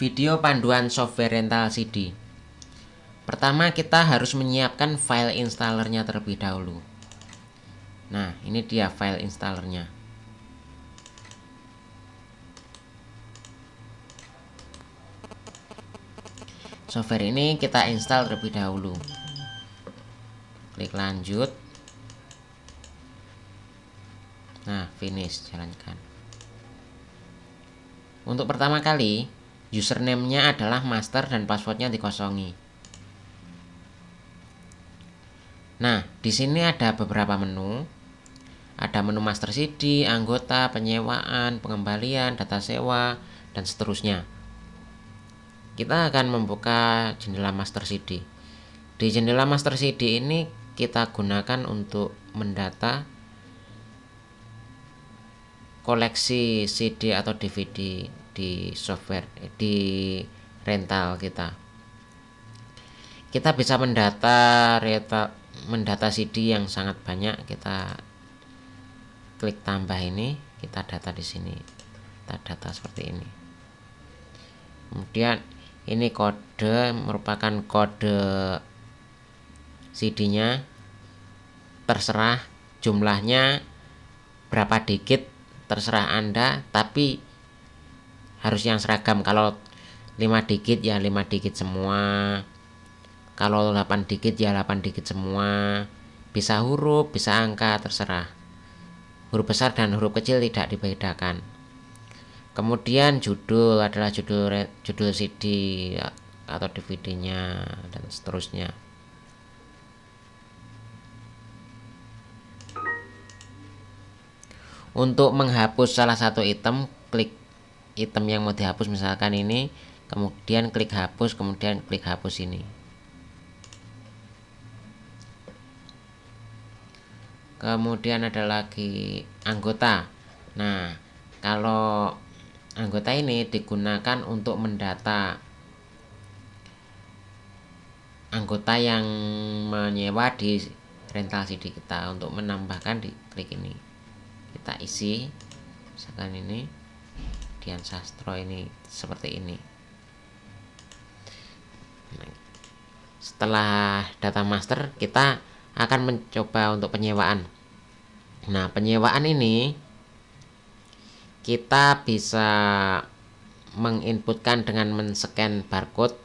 Video panduan software rental CD. Pertama kita harus menyiapkan file installernya terlebih dahulu. Nah, ini dia file installernya. Software ini kita install terlebih dahulu. Klik lanjut. Nah, finish, jalankan. Untuk pertama kali, username-nya adalah master dan passwordnya dikosongi. Nah, di sini ada beberapa menu. Ada menu master CD, anggota, penyewaan, pengembalian, data sewa, dan seterusnya. Kita akan membuka jendela master CD. Di jendela master CD ini kita gunakan untuk mendata koleksi CD atau DVD di software di rental kita. Kita bisa mendata CD yang sangat banyak. Kita klik tambah ini, kita data di sini. Kita data seperti ini. Kemudian ini kode merupakan kode CD-nya. Terserah jumlahnya berapa digit, terserah Anda, tapi harus yang seragam. Kalau 5 digit ya 5 digit semua. Kalau 8 digit ya 8 digit semua. Bisa huruf, bisa angka, terserah. Huruf besar dan huruf kecil tidak dibedakan. Kemudian judul adalah judul CD atau DVD-nya dan seterusnya. Untuk menghapus salah satu item, klik item yang mau dihapus, misalkan ini, kemudian klik hapus, kemudian klik hapus ini. Kemudian ada lagi anggota. Nah, kalau anggota ini digunakan untuk mendata anggota yang menyewa di rental CD kita. Untuk menambahkan, di klik ini, kita isi, misalkan ini Dian Sastro, ini seperti ini. Setelah data master, kita akan mencoba untuk penyewaan. Nah, penyewaan ini kita bisa menginputkan dengan men-scan barcode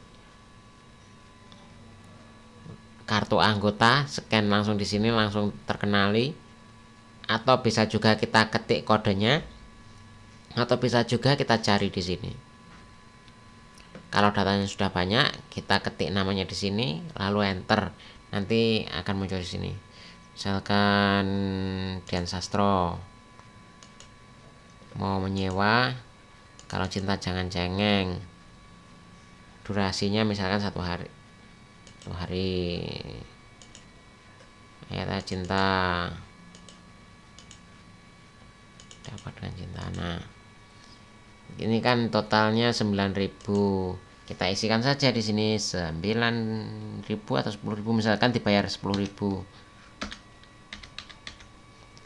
kartu anggota, scan langsung di sini, langsung terkenali. Atau bisa juga kita ketik kodenya, atau bisa juga kita cari di sini. Kalau datanya sudah banyak, kita ketik namanya di sini, lalu enter. Nanti akan muncul di sini. Misalkan Dian Sastro mau menyewa, kalau cinta jangan cengeng, durasinya misalkan 1 hari. 1 hari. Ayat cinta dapat dengan cinta. Nah, ini kan totalnya 9.000. Kita isikan saja di sini 9.000 atau 10.000, misalkan dibayar 10.000.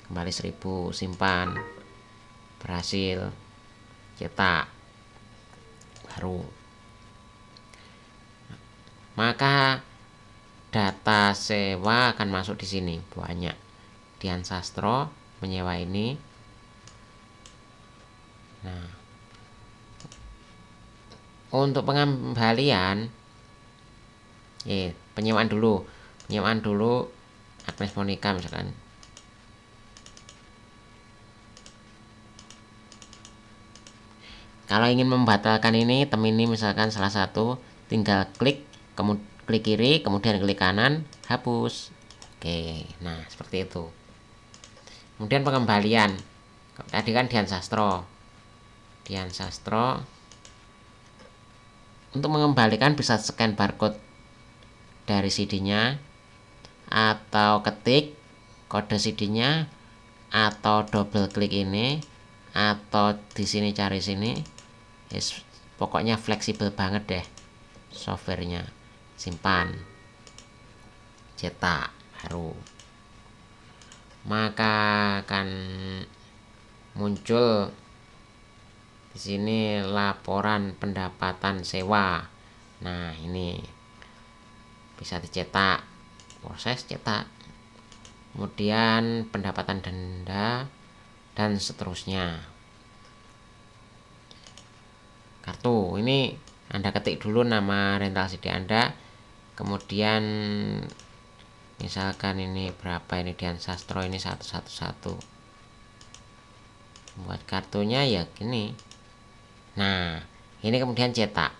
Kembali 1.000, simpan. Berhasil. Cetak. Baru. Maka data sewa akan masuk di sini banyak. Dian Sastro menyewa ini. Nah, untuk pengembalian, penyewaan dulu Agnes Monica misalkan. Kalau ingin membatalkan ini, item ini misalkan salah satu, tinggal klik kiri, kemudian klik kanan, hapus. Oke, nah seperti itu. Kemudian pengembalian, tadi kan Dian Sastro. Untuk mengembalikan bisa scan barcode dari CD-nya, atau ketik kode CD-nya, atau double klik ini, atau di sini cari sini. Pokoknya fleksibel banget deh softwarenya. Simpan, cetak, baru. Maka akan muncul Di sini laporan pendapatan sewa. Nah, ini bisa dicetak, proses cetak, kemudian pendapatan denda dan seterusnya. Kartu ini Anda ketik dulu nama rental CD Anda, kemudian misalkan ini berapa, ini Dian Sastro, ini 111. Buat kartunya ya gini. Nah, ini kemudian cetak.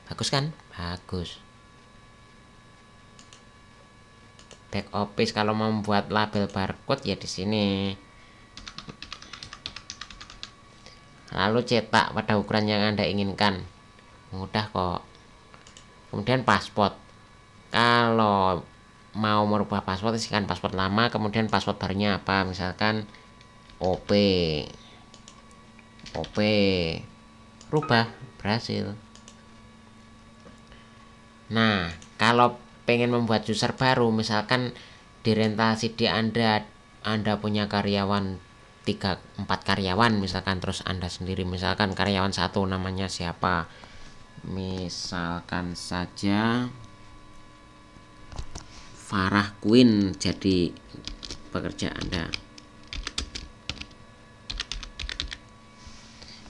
Bagus kan? Bagus. Back office kalau membuat label barcode ya di sini. Lalu cetak pada ukuran yang Anda inginkan. Mudah kok. Kemudian paspor. Kalau mau merubah paspor, isikan paspor lama, kemudian paspor barunya apa? Misalkan OP. Rubah, berhasil. Nah, kalau pengen membuat user baru, misalkan di rental CD Anda punya karyawan 3-4 karyawan misalkan, terus Anda sendiri, misalkan karyawan 1 namanya siapa, misalkan saja Farah Queen jadi pekerja Anda.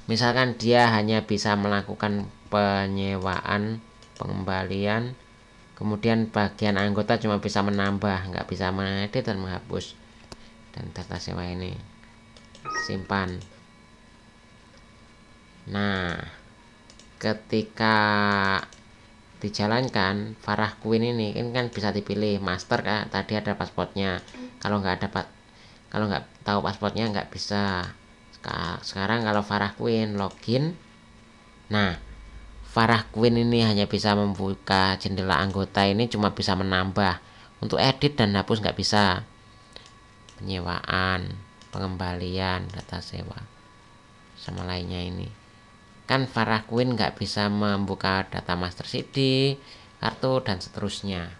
Misalkan dia hanya bisa melakukan penyewaan, pengembalian, kemudian bagian anggota cuma bisa menambah, nggak bisa mengedit dan menghapus. Dan data sewa ini simpan. Nah, ketika dijalankan Farah Queen ini kan bisa dipilih master kan, tadi ada pasportnya. Kalau nggak tahu pasportnya nggak bisa. Sekarang kalau Farah Queen login, nah Farah Queen ini hanya bisa membuka jendela anggota, ini cuma bisa menambah. Untuk edit dan hapus nggak bisa. Penyewaan, pengembalian, data sewa, sama lainnya ini. Kan Farah Queen nggak bisa membuka data master CD, kartu, dan seterusnya.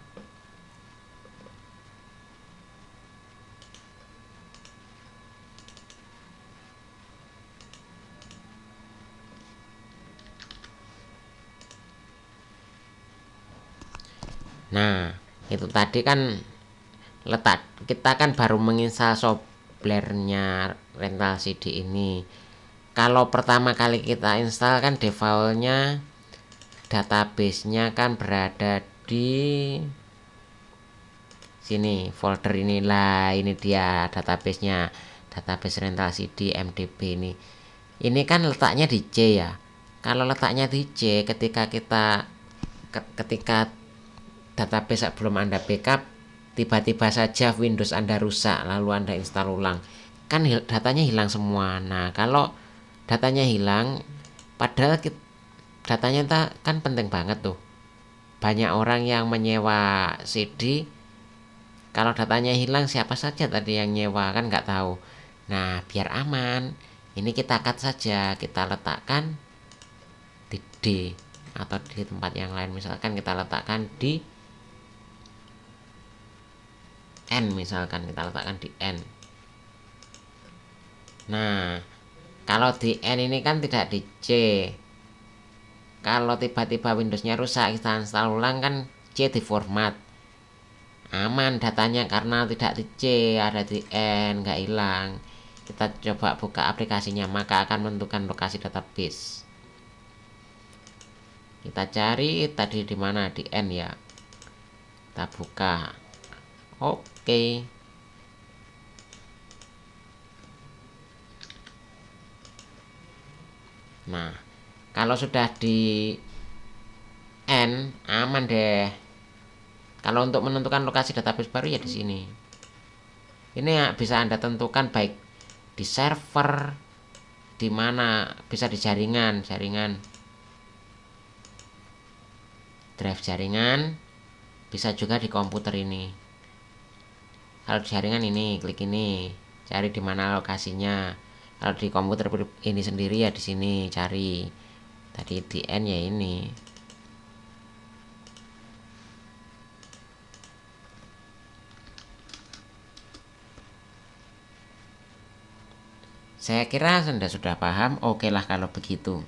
Nah, itu tadi kan kita kan baru menginstal softwarenya rental CD ini. Kalau pertama kali kita install kan defaultnya database-nya kan berada di sini, folder inilah, ini dia database-nya, database rental CD MDB ini. Ini kan letaknya di C ya. Kalau letaknya di C, ketika database belum Anda backup, tiba-tiba saja Windows Anda rusak, lalu Anda install ulang, kan datanya hilang semua. Nah, kalau datanya hilang, padahal datanya kan penting banget tuh. Banyak orang yang menyewa CD, kalau datanya hilang siapa saja tadi yang nyewa kan nggak tahu. Nah, biar aman, ini kita cut saja, kita letakkan di D atau di tempat yang lain. Misalkan kita letakkan di N, misalkan kita letakkan di N. Nah, kalau di N ini kan tidak di C. Kalau tiba-tiba Windowsnya rusak, kita install ulang kan C di format. Aman datanya karena tidak di C, ada di N, nggak hilang. Kita coba buka aplikasinya, maka akan menentukan lokasi database. Kita cari tadi di mana, di N ya. Kita buka. Oke. Nah, kalau sudah di N, aman deh. Kalau untuk menentukan lokasi database baru ya di sini. Ini ya bisa Anda tentukan baik di server, di mana, bisa di jaringan drive jaringan, bisa juga di komputer ini. Kalau di jaringan ini klik ini, cari di mana lokasinya. Kalau di komputer ini sendiri ya di sini cari. Tadi di N ya ini. Saya kira Anda sudah paham. Oke lah kalau begitu.